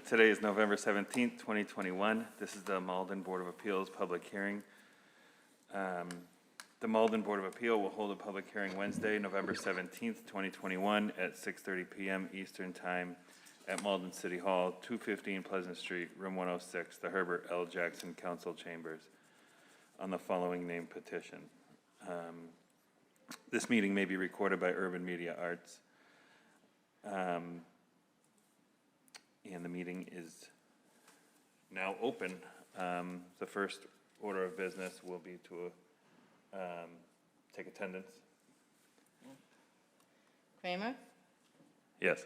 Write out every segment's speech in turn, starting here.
Today is November 17th, 2021. This is the Malden Board of Appeals public hearing. The Malden Board of Appeal will hold a public hearing Wednesday, November 17th, 2021 at 6:30 p.m. Eastern Time at Malden City Hall, 215 Pleasant Street, room 106, the Herbert L. Jackson Council Chambers, on the following named petition. This meeting may be recorded by Urban Media Arts. And the meeting is now open. The first order of business will be to take attendance. Kramer? Yes.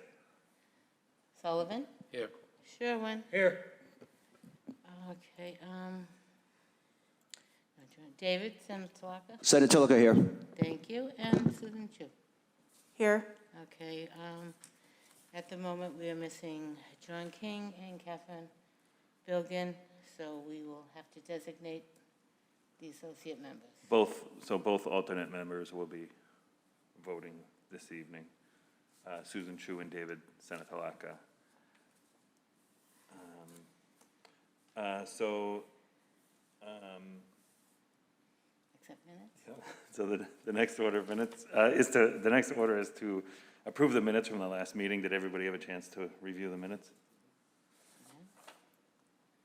Sullivan? Here. Sherwin? Here. Okay, David Senatalaka? Senatalaka here. Thank you, and Susan Chu? Here. Okay, at the moment we are missing John King and Catherine Bilgin, so we will have to designate the associate members. Both alternate members will be voting this evening. Susan Chu and David Senatalaka. Accept minutes? So the next order of minutes the next order is to approve the minutes from the last meeting. Did everybody have a chance to review the minutes?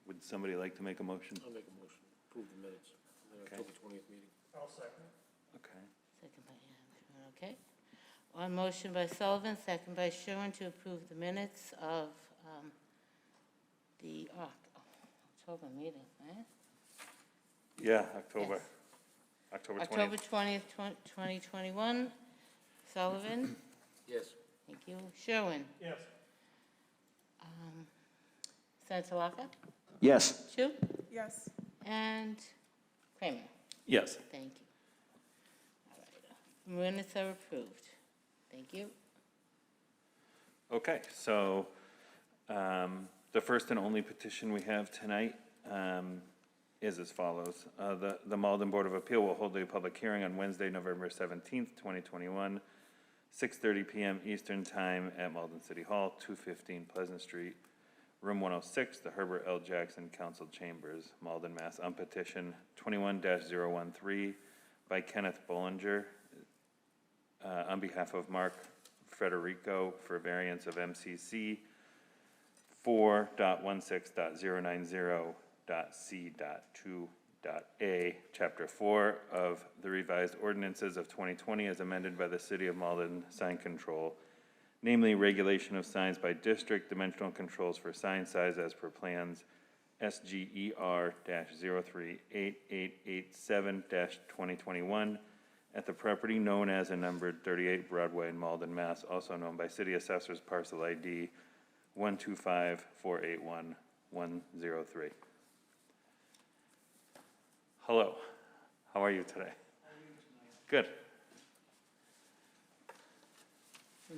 Would somebody like to make a motion? I'll make a motion. Approve the minutes. Okay. October 20th meeting. I'll second. Okay. Second by, okay. On motion by Sullivan, second by Sherwin to approve the minutes of the October meeting, right? Yeah, October. Yes. October 20th. October 20th, 2021. Sullivan? Yes. Thank you. Sherwin? Yes. Senatalaka? Yes. Chu? Yes. And Kramer? Yes. Thank you. All right. Minutes are approved. Thank you. Okay, so the first and only petition we have tonight is as follows. The Malden Board of Appeal will hold a public hearing on Wednesday, November 17th, 2021, 6:30 p.m. Eastern Time at Malden City Hall, 215 Pleasant Street, room 106, the Herbert L. Jackson Council Chambers, Malden, Mass. On petition 21-013 by Kenneth Bolinger on behalf of Mark Federico for variance of MCC 4.16.090.c.2.a, Chapter 4 of the revised ordinances of 2020 as amended by the City of Malden Sign Control, namely regulation of signs by district, dimensional controls for sign size as per plans SGER-038887-2021 at the property known as and numbered 38 Broadway in Malden, Mass., also known by City Assessor's Parcel ID 125481103. Hello, how are you today? Good. My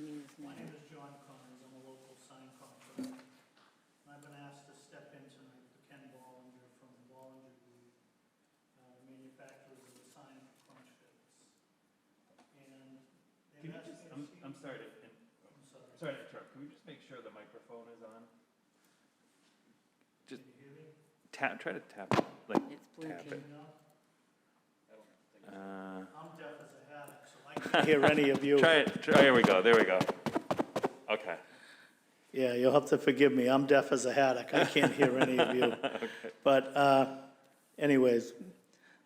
name is John Collins. I'm a local sign contractor. I've been asked to step in tonight for Ken Bolinger from the Bolinger Group, the manufacturers of the sign punch fits. And they've asked me to I'm sorry to interrupt. Can we just make sure the microphone is on? Just try to tap it. Like, It's tap it. blinking. I'm deaf as a haddock, so I can't hear any of you. Try it. Here we go. There we go. Okay. Yeah, you'll have to forgive me. I'm deaf as a haddock. I can't hear any of you. Okay. But anyways,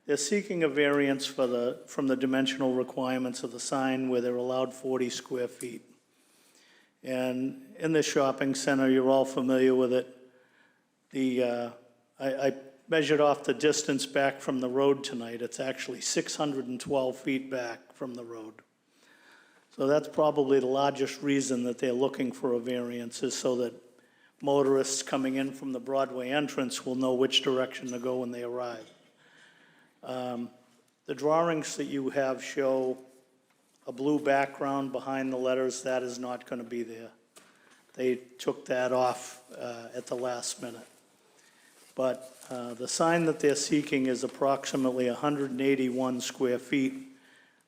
they're seeking a variance from the dimensional requirements of the sign where they're allowed 40 square feet. And in the shopping center, you're all familiar with it. I measured off the distance back from the road tonight. It's actually 612 feet back from the road. So that's probably the largest reason that they're looking for a variance, is so that motorists coming in from the Broadway entrance will know which direction to go when they arrive. The drawings that you have show a blue background behind the letters. That is not going to be there. They took that off at the last minute. But the sign that they're seeking is approximately 181 square feet.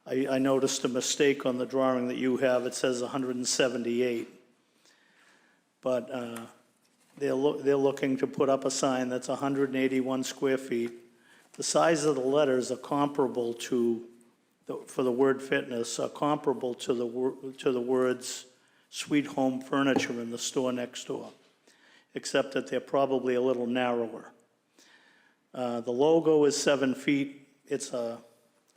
I noticed a mistake on the drawing that you have. It says 178. But they're looking to put up a sign that's 181 square feet. The size of the letters are comparable to, for the word fitness, are comparable to the words Sweet Home Furniture in the store next door, except that they're probably a little narrower. The logo is 7 feet. It's a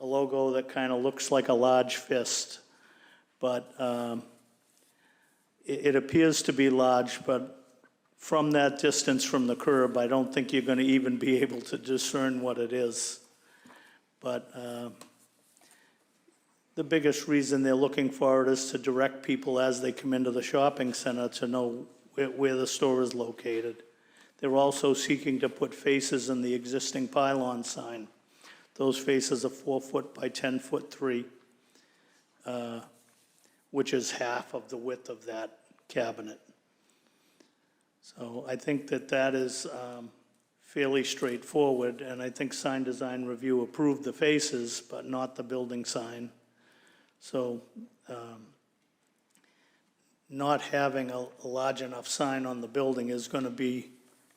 logo that kind of looks like a large fist, but it appears to be large, but from that distance from the curb, I don't think you're going to even be able to discern what it is. But the biggest reason they're looking for it is to direct people as they come into the shopping center to know where the store is located. They're also seeking to put faces in the existing pylon sign. Those faces are 4 foot by 10 foot 3, which is half of the width of that cabinet. So I think that is fairly straightforward, and I think Sign Design Review approved the faces, but not the building sign. So not having a large enough sign on the building is going to be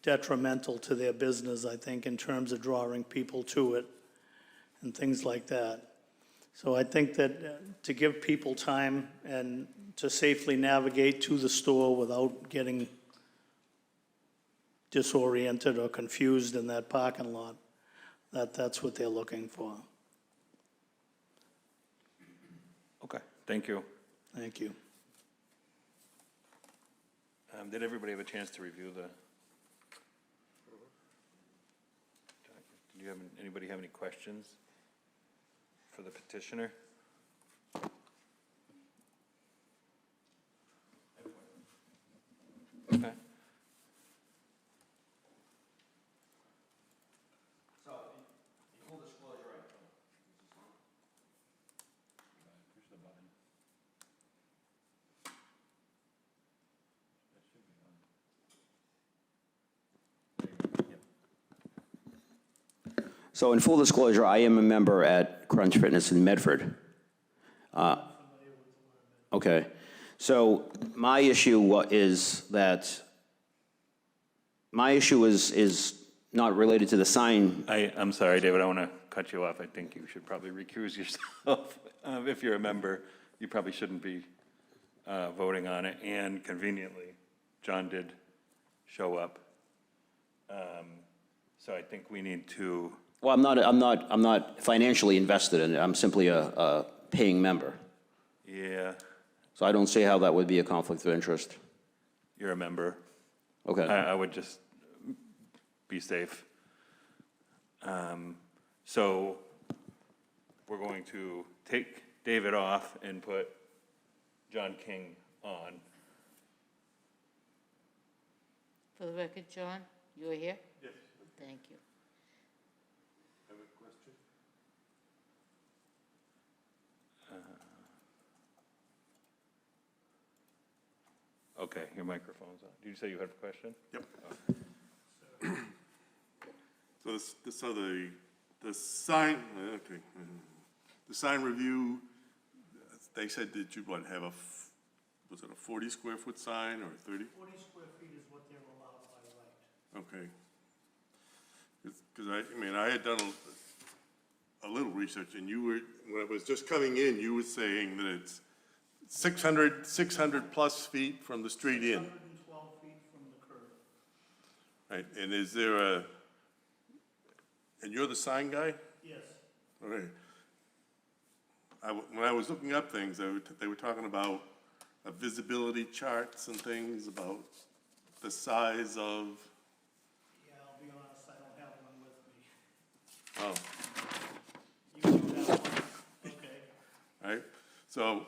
detrimental to their business, I think, in terms of drawing people to it and things like that. So I think that to give people time and to safely navigate to the store without getting disoriented or confused in that parking lot, that's what they're looking for. Okay, thank you. Thank you. Did everybody have a chance to review the? Do you have, anybody have any questions for the petitioner? Okay. So, in full disclosure, Push the button. That should be on. So in full disclosure, I am a member at Crunch Fitness in Medford. Okay, so my issue is not related to the sign. I'm sorry, David, I want to cut you off. I think you should probably recuse yourself. If you're a member, you probably shouldn't be voting on it. And conveniently, John did show up. So I think we need to. Well, I'm not financially invested in it. I'm simply a paying member. Yeah, So I don't see how that would be a conflict of interest. you're a member. Okay. I would just be safe. So we're going to take David off and put John King on. For the record, John, you are here? Yes. Thank you. Have a question? Okay, your microphone's on. Did you say you had a question? Yep. So the sign, okay, the sign review, they said that you'd have was it a 40 square foot sign or 30? 40 square feet is what they're allowed by right. Okay. Because I had done a little research, and you were, when I was just coming in, you were saying that it's 600 plus feet from the street in. 612 feet from the curb. Right, and is there and you're the sign guy? Yes. Okay. When I was looking up things, they were talking about visibility charts and things about the size of. Yeah, I'll be honest, I don't have one with me. Oh, You do have one? Okay. right. So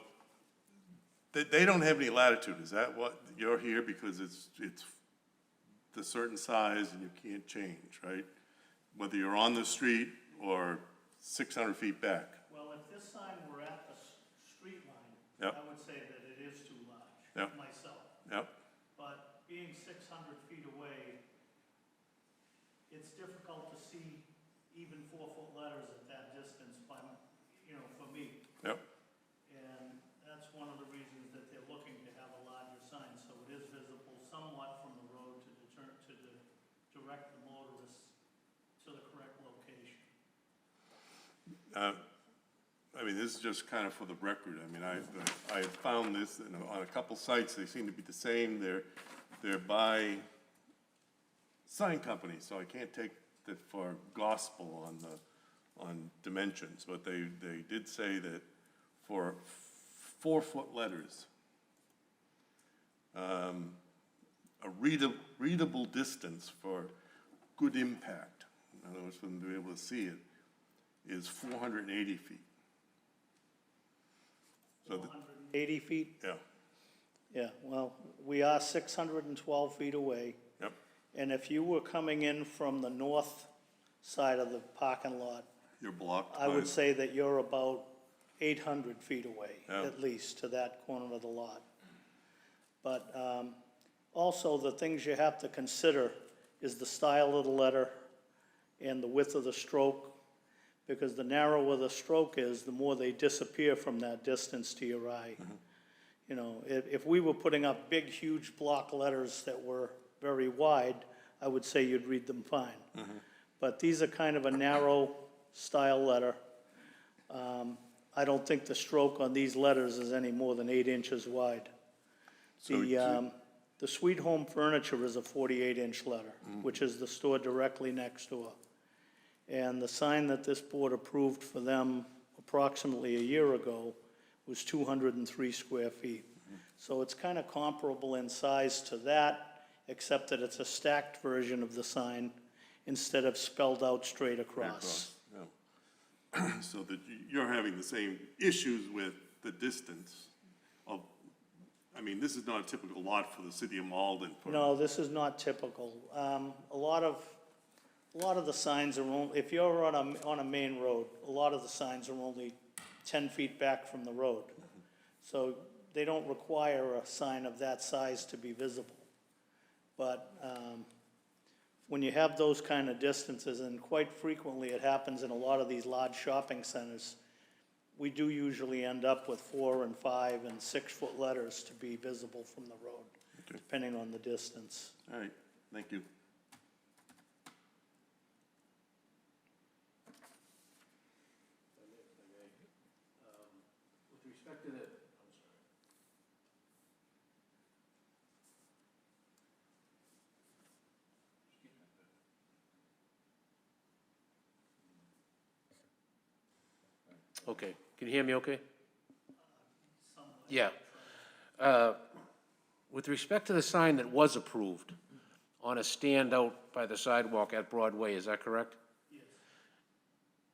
they don't have any latitude. Is that what you're here because it's the certain size and you can't change, right? Whether you're on the street or 600 feet back. Well, if this sign were at the street line, Yep. I would say that it is too large Yep. myself. Yep. But being 600 feet away, it's difficult to see even 4-foot letters at that distance by, for me. Yep. And that's one of the reasons that they're looking to have a larger sign, so it is visible somewhat from the road to the I mean, this is just kind of for the record. I mean, I found this on a couple sites, they seem to be the same. They're by sign companies, so I can't take that for gospel on dimensions, but they did say that for 4-foot letters, a readable distance for good impact, in other words, for them to be able to see it, is 480 feet. So, 80 feet? yeah, Yeah, well, we are 612 feet away. yep, And if you were coming in from the north side of the parking lot, you're blocked. I by- would say that you're about 800 feet away, Yeah. at least, to that corner of the lot. But also, the things you have to consider is the style of the letter and the width of the stroke, because the narrower the stroke is, the more they disappear from that distance to your eye. You know, if we were putting up big, huge block letters that were very wide, I would say you'd read them fine. But these are kind of a narrow style letter. I don't think the stroke on these letters is any more than 8 inches wide. The Sweet Home Furniture is a 48-inch letter, which is the store directly next door. And the sign that this board approved for them approximately a year ago was 203 square feet. So it's kind of comparable in size to that, except that it's a stacked version of the sign instead of spelled out straight across. Yeah. So that you're having the same issues with the distance of, I mean, this is not a typical lot for the city of Malden. No, this is not typical. A lot of the signs are only, if you're on a main road, a lot of the signs are only 10 feet back from the road. So they don't require a sign of that size to be visible. But when you have those kind of distances, and quite frequently it happens in a lot of these large shopping centers, we do usually end up with 4 and 5 and 6-foot letters to be visible from the road, depending on the distance. All right, thank you. With respect to the, I'm sorry. Okay, can you hear me okay? Yeah. With respect to the sign that was approved on a stand out by the sidewalk at Broadway, is that correct? Yes.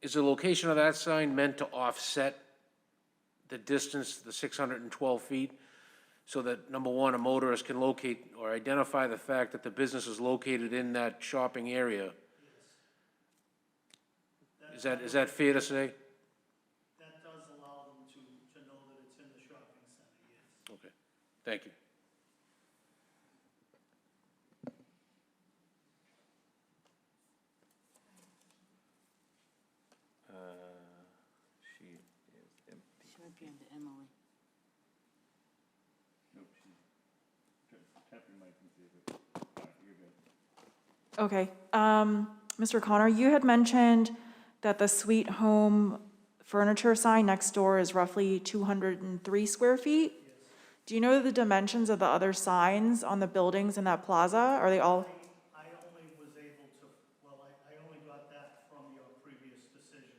Is the location of that sign meant to offset the distance, the 612 feet, so that, number one, a motorist can locate or identify the fact that the business is located in that shopping area? Yes. Is that fair to say? That does allow them to know that it's in the shopping center, yes. Okay, thank you. She is empty. She might be under Emily. Nope, she's tapping my computer. All right, you're good. Okay. Mr. Connor, you had mentioned that the Sweet Home Furniture sign next door is roughly 203 square feet. Yes. Do you know the dimensions of the other signs on the buildings in that plaza? Are they all? I only was able to, well, I only got that from your previous decision.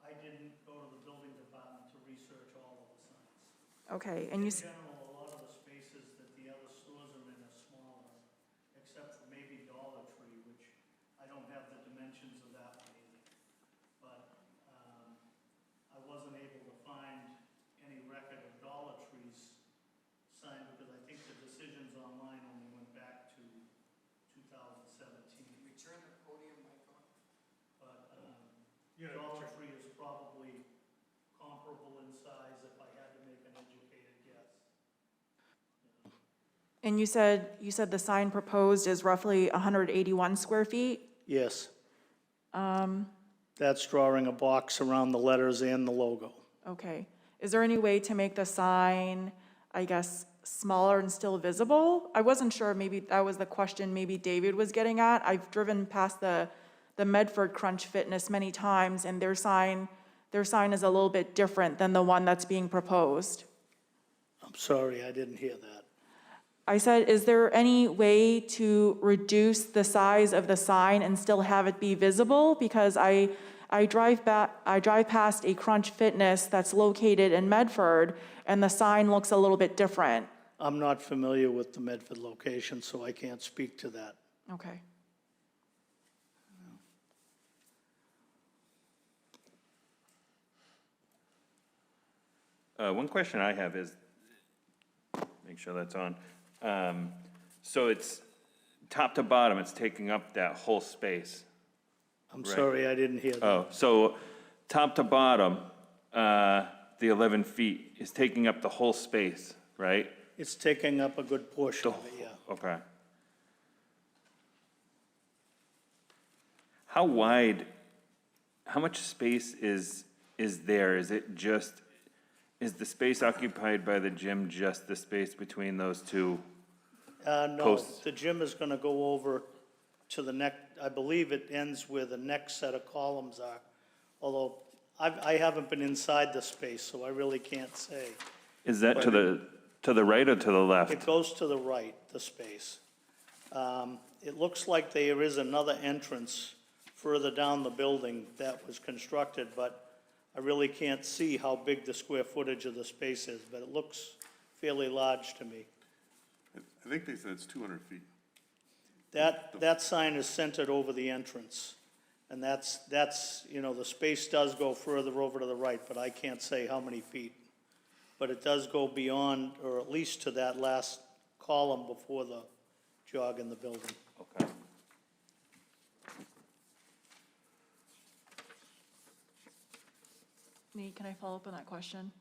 I didn't go to the building department to research all of the signs. Okay, and you, In general, a lot of the spaces that the other stores are in are smaller, except for maybe Dollar Tree, which I don't have the dimensions of that one either. But I wasn't able to find any record of Dollar Tree's sign because I think the decisions online only went back to 2017. Return the podium mic on. But Dollar Tree is probably comparable in size if I had to make an educated guess. and you said the sign proposed is roughly 181 square feet? Yes. That's drawing a box around the letters and the logo. Okay. Is there any way to make the sign, I guess, smaller and still visible? I wasn't sure, maybe that was the question maybe David was getting at. I've driven past the Medford Crunch Fitness many times, and their sign their sign is a little bit different than the one that's being proposed. I'm sorry, I didn't hear that. I said, is there any way to reduce the size of the sign and still have it be visible? Because I drive past a Crunch Fitness that's located in Medford, and the sign looks a little bit different. I'm not familiar with the Medford location, so I can't speak to that. Okay. One question I have is, make sure that's on. So it's top to bottom, it's taking up that whole space. I'm Right. sorry, I didn't hear that. Oh, so top to bottom, the 11 feet is taking up the whole space, right? It's taking up a good portion of it, yeah. Okay. How wide, how much space is there? Is it just, is the space occupied by the gym just the space between those two? No, Posts. the gym is gonna go over to the next, I believe it ends where the next set of columns are. Although, I haven't been inside the space, so I really can't say. Is that to the right or to the It left? goes to the right, the space. It looks like there is another entrance further down the building that was constructed, but I really can't see how big the square footage of the space is, but it looks fairly large to me. I think they said it's 200 feet. That sign is centered over the entrance, and that's, you know, the space does go further over to the right, but I can't say how many feet. But it does go beyond, or at least to that last column before the jog in the building. Okay. Nate, can I follow up on that question?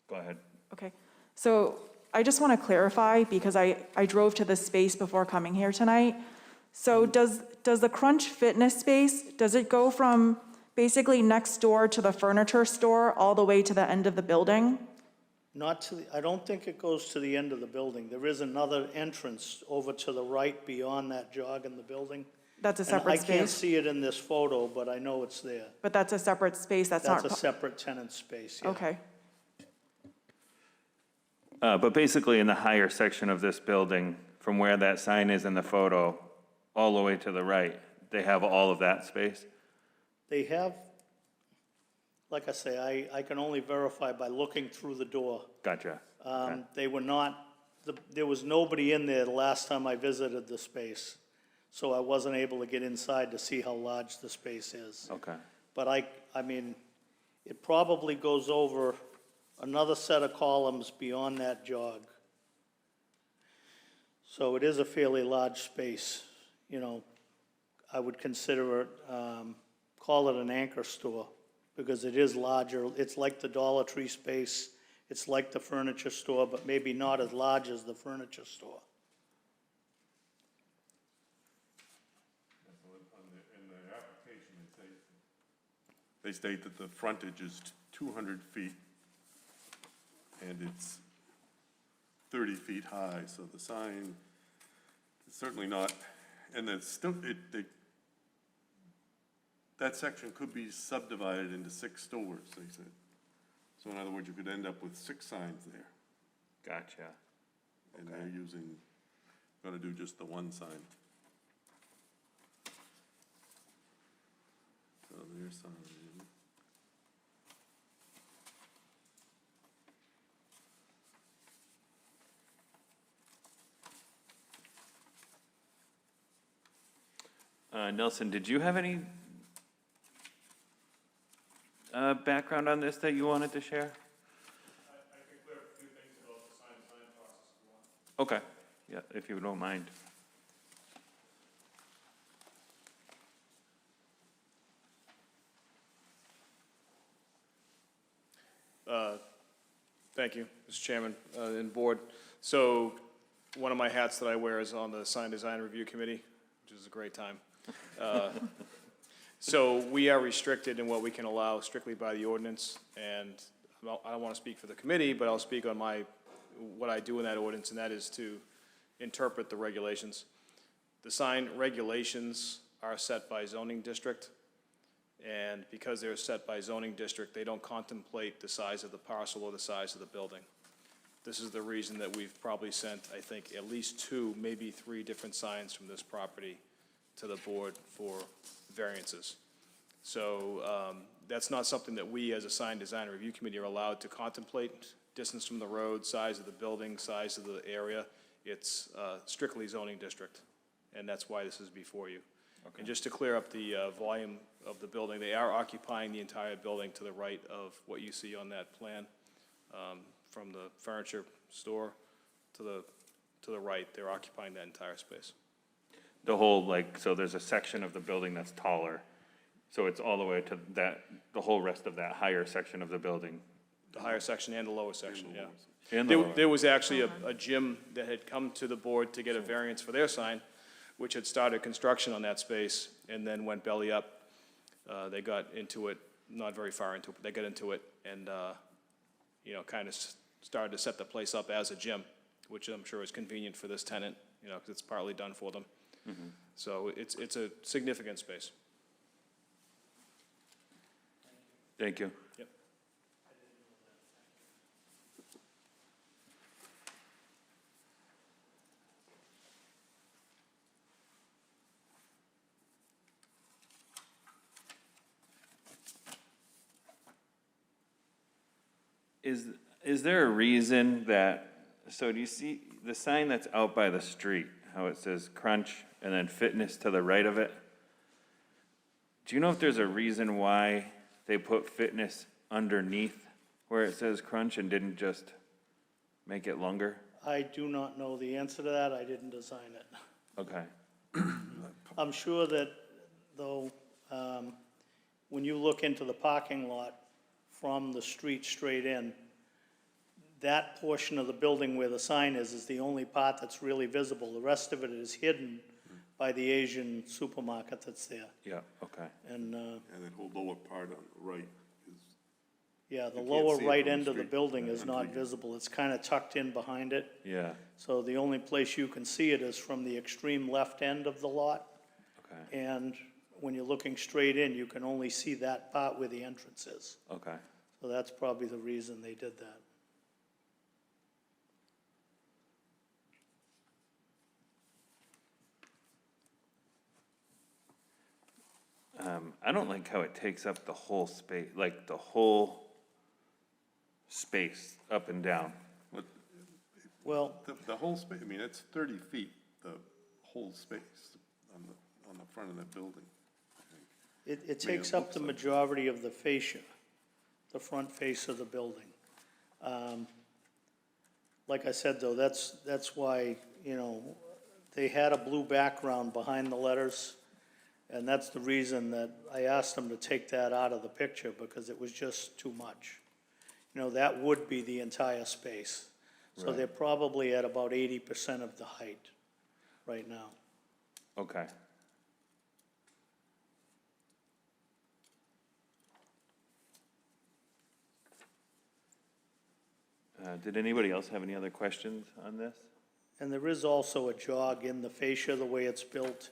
Go ahead. Okay, so I just want to clarify, because I drove to this space before coming here tonight. So does the Crunch Fitness space, does it go from basically next door to the furniture store all the way to the end of the building? Not to, I don't think it goes to the end of the building. There is another entrance over to the right beyond that jog in the building. That's a And separate I can't space? see it in this photo, but I know it's there. But that's a separate space, that's not... That's a separate tenant space, yeah. Okay, But basically in the higher section of this building, from where that sign is in the photo, all the way to the right, they have all of that space? They have, like I say, I can only verify by looking through the door. Gotcha. They were not, there was nobody in there the last time I visited the space, so I wasn't able to get inside to see how large the space is. Okay. But I mean, it probably goes over another set of columns beyond that jog. So it is a fairly large space, you know. I would consider it, call it an anchor store, because it is larger. It's like the Dollar Tree space, it's like the furniture store, but maybe not as large as the furniture store. In the application, they state that the frontage is 200 feet, and it's 30 feet high, so the sign is certainly not, and it's still, that section could be subdivided into 6 stores, they said. So in other words, you could end up with 6 signs there, Gotcha. and they're gonna do just the one sign. So their sign. Nelson, did you have any background on this that you wanted to share? I can clear up a few things about the sign process if you want. Okay, yeah, if you don't mind. Thank you, Mr. Chairman and Board. So one of my hats that I wear is on the Sign Design Review Committee, which is a great time. So we are restricted in what we can allow strictly by the ordinance, and I don't want to speak for the committee, but I'll speak on what I do in that ordinance, and that is to interpret the regulations. The sign regulations are set by zoning district, And because they're set by zoning district, they don't contemplate the size of the parcel or the size of the building. This is the reason that we've probably sent, I think, at least 2, maybe 3 different signs from this property to the board for variances. So that's not something that we, as a sign design review committee, are allowed to contemplate. Distance from the road, size of the building, size of the area. It's strictly zoning district, and that's why this is before you. And just to clear up the volume of the building, they are occupying the entire building to the right of what you see on that plan. From the furniture store to the right, they're occupying that entire space. The whole, like, so there's a section of the building that's taller, so it's all the way to that, the whole rest of that higher section of the building. The higher section and the lower section, yeah. And the lower. There was actually a gym that had come to the board to get a variance for their sign, which had started construction on that space and then went belly up. They got into it, not very far into it, but they got into it and, you know, kind of started to set the place up as a gym, which I'm sure is convenient for this tenant, you know, because it's partly done for them. So it's a significant space. Thank you. Yep. Is there a reason that, so do you see the sign that's out by the street, how it says crunch and then fitness to the right of it? Do you know if there's a reason why they put fitness underneath where it says crunch and didn't just make it longer? I do not know the answer to that. I didn't design it. Okay, I'm sure that, though, when you look into the parking lot from the street straight in, that portion of the building where the sign is the only part that's really visible. The rest of it is hidden by the Asian supermarket that's there. yeah, okay. And, And that whole lower part on the right is, yeah, the You can't lower see it right from the end of the street. building is Until not you- visible. It's kind of tucked in behind it. Yeah, So the only place you can see it is from the extreme left end of the lot. okay, And when you're looking straight in, you can only see that part where the entrance is. okay. So that's probably the reason they did that. I don't like how it takes up the whole space, like the whole space up and down. what, Well, the whole space, I mean, it's 30 feet, the whole space on the front of that building. it takes up the majority of the fascia, the front face of the building. Like I said, though, that's why, you know, they had a blue background behind the letters, and that's the reason that I asked them to take that out of the picture, because it was just too much. You know, that would be the entire space. So Right. they're probably at about 80% of the height right now. Okay. Did anybody else have any other questions on this? And there is also a jog in the fascia, the way it's built.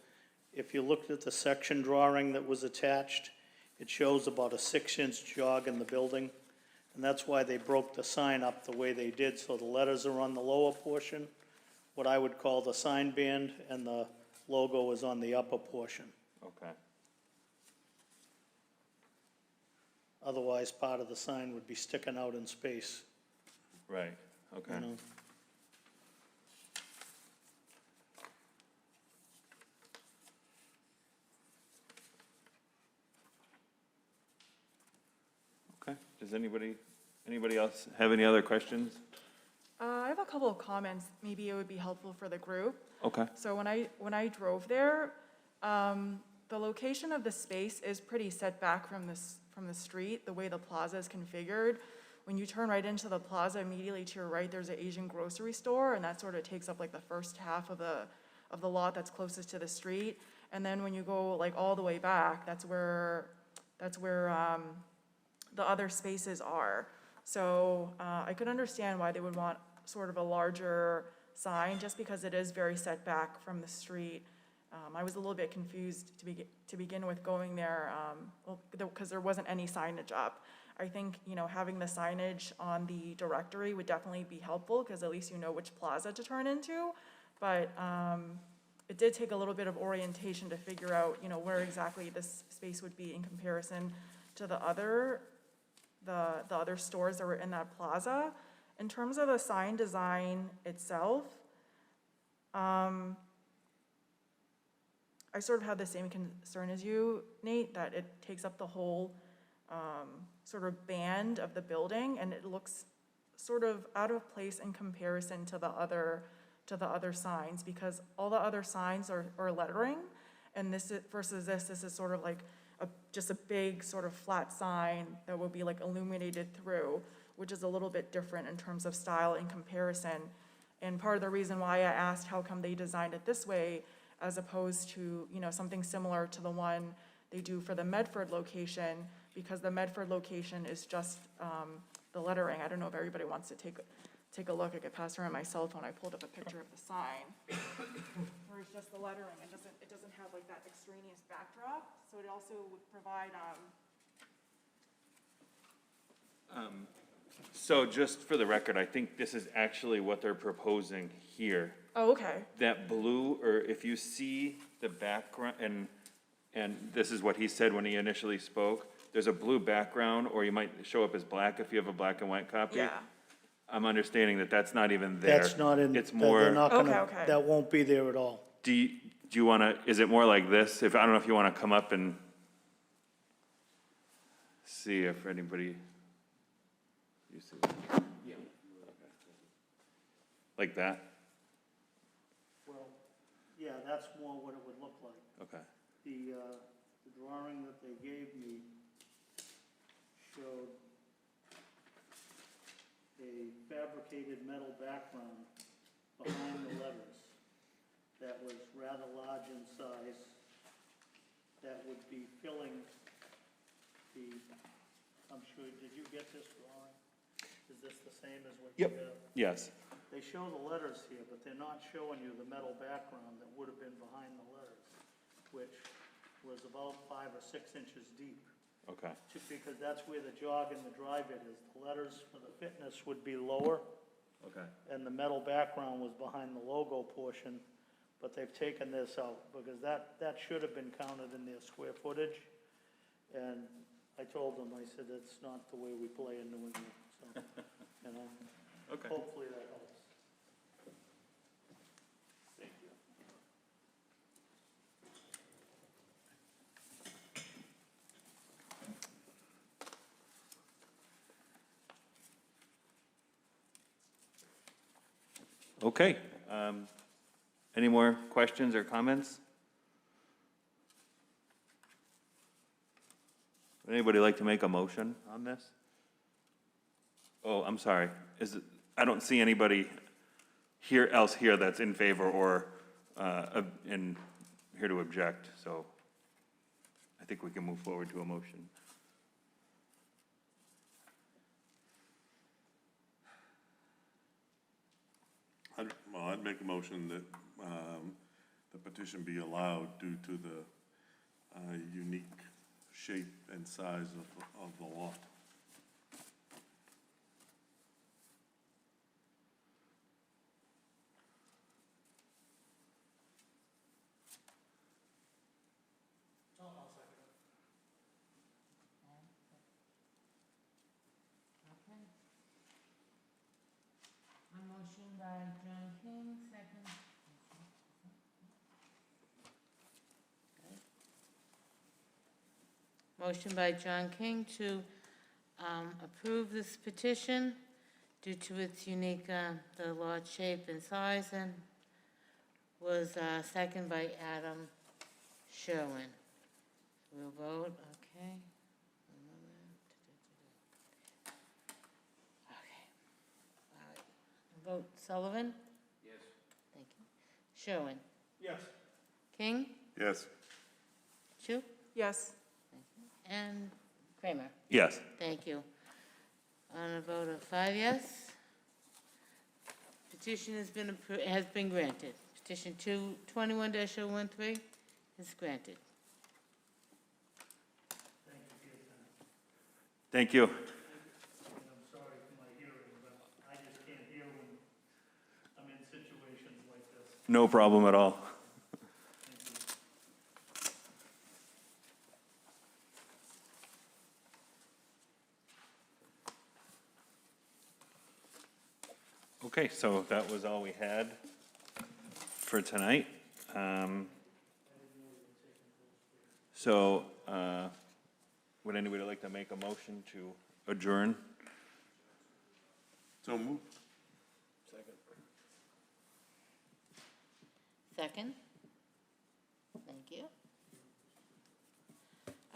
If you looked at the section drawing that was attached, it shows about a 6-inch jog in the building. And that's why they broke the sign up the way they did, so the letters are on the lower portion, what I would call the sign band, and the logo is on the upper portion. Okay. Otherwise, part of the sign would be sticking out in space, Right, okay. you know? Okay, does anybody else have any other questions? I have a couple of comments. Maybe it would be helpful for the group. Okay, So when I drove there, the location of the space is pretty set back from the street, the way the plaza is configured. When you turn right into the plaza, immediately to your right, there's an Asian grocery store, and that sort of takes up like the first half of the lot that's closest to the street. And then when you go like all the way back, that's where the other spaces are. So I could understand why they would want sort of a larger sign, just because it is very set back from the street. I was a little bit confused to begin with going there, because there wasn't any signage up. I think, having the signage on the directory would definitely be helpful, because at least you know which plaza to turn into. But it did take a little bit of orientation to figure out, where exactly this space would be in comparison to the other stores that were in that plaza. In terms of the sign design itself, I sort of had the same concern as you, Nate, that it takes up the whole sort of band of the building, and it looks sort of out of place in comparison to the other signs, because all the other signs are lettering, and this is sort of like just a big sort of flat sign that will be like illuminated through, which is a little bit different in terms of style in comparison. And part of the reason why I asked how come they designed it this way, as opposed to, something similar to the one they do for the Medford location, because the Medford location is just the lettering. I don't know if everybody wants to take a look. I could pass around my cell phone. I pulled up a picture of the sign. Where it's just the lettering. It doesn't have like that extraneous backdrop. So it also would provide, So just for the record, I think this is actually what they're proposing here. oh, okay. That blue, or if you see the background, and this is what he said when he initially spoke, there's a blue background, or you might show up as black if you have a black and white copy. Yeah. I'm understanding that that's not even there. That's not in, It's they're more, not gonna, Okay. that won't be there at all. do you wanna, is it more like this? I don't know if you wanna come up and see if anybody, you see? Yeah. Like that? Well, yeah, that's more what it would look like. Okay. The drawing that they gave me showed a fabricated metal background behind the letters that was rather large in size, that would be filling the, I'm sure, did you get this drawing? Is this the same as what you Yep. have? Yes. They show the letters here, but they're not showing you the metal background that would have been behind the letters, which was about 5 or 6 inches deep. Okay. Because that's where the jog and the drive it is. The letters for the fitness would be lower, Okay. and the metal background was behind the logo portion, but they've taken this out, because that should have been counted in their square footage. And I told them, I said, it's not the way we play in New England, so, Okay. hopefully that helps. Thank you. Okay. Any more questions or comments? Would anybody like to make a motion on this? Oh, I'm sorry. I don't see anybody else here that's in favor or here to object, so I think we can move forward to a motion. I'd make a motion that the petition be allowed due to the unique shape and size of the lot. Okay. A motion by John King, second. Motion by John King to approve this petition due to its unique, the lot shape and size, and was second by Adam Sherwin. We'll vote, okay. Okay. All right. Vote Sullivan? Yes. Thank you. Sherwin? Yes. King? Yes. Chu? Yes. And Kramer? Yes. Thank you. On a vote of 5 yes, petition has been granted. Petition 21-013 is granted. Thank you. I'm sorry for my hearing, but I just can't hear when I'm in situations like this. No problem at all. Okay, so that was all we had for tonight. So, would anybody like to make a motion to adjourn? So move. Second? Thank you.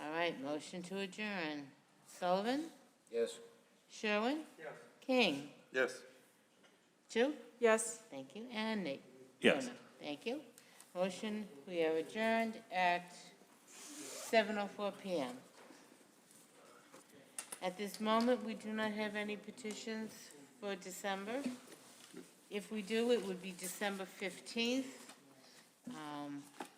All right, motion to adjourn. Sullivan? Yes. Sherwin? Yes. King? Yes. Chu? Yes. Thank you. And Nate? Yes. Turner. Thank you. Motion, we are adjourned at 7:04 PM. At this moment, we do not have any petitions for December. If we do, it would be December 15th.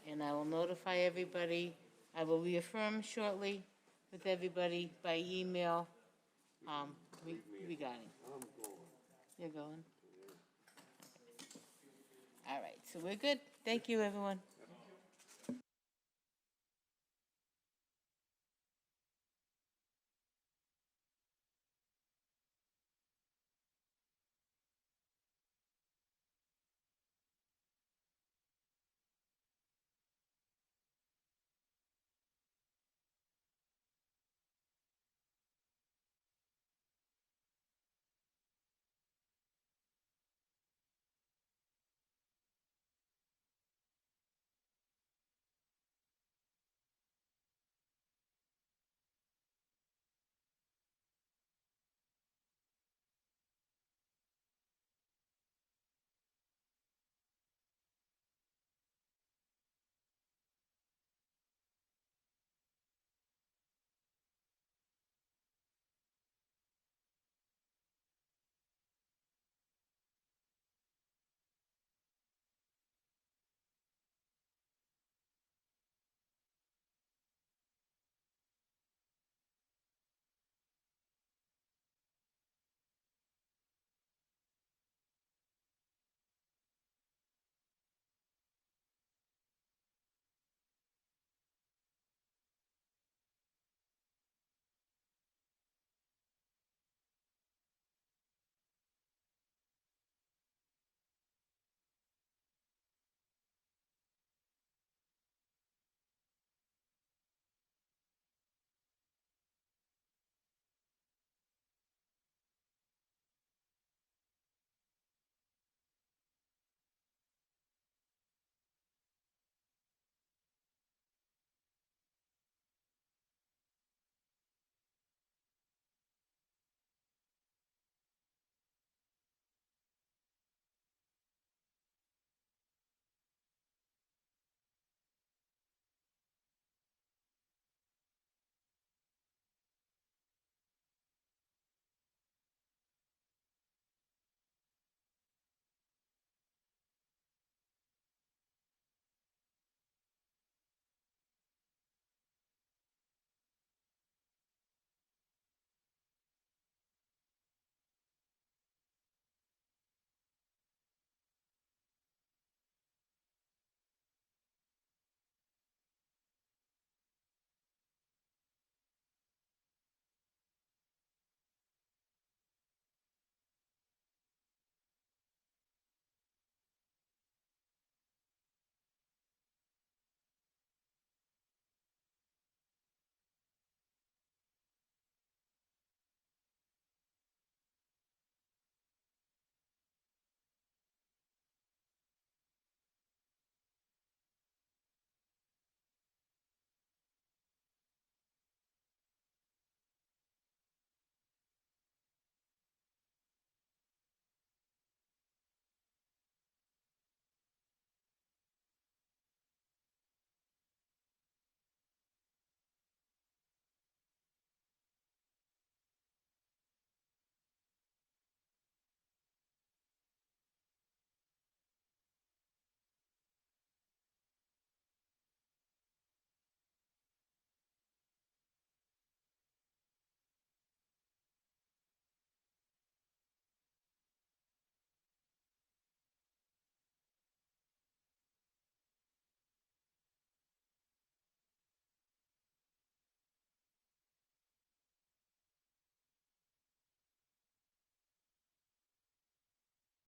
And I will notify everybody, I will reaffirm shortly with everybody by email, regarding. You're going? All right, so we're good. Thank you, everyone.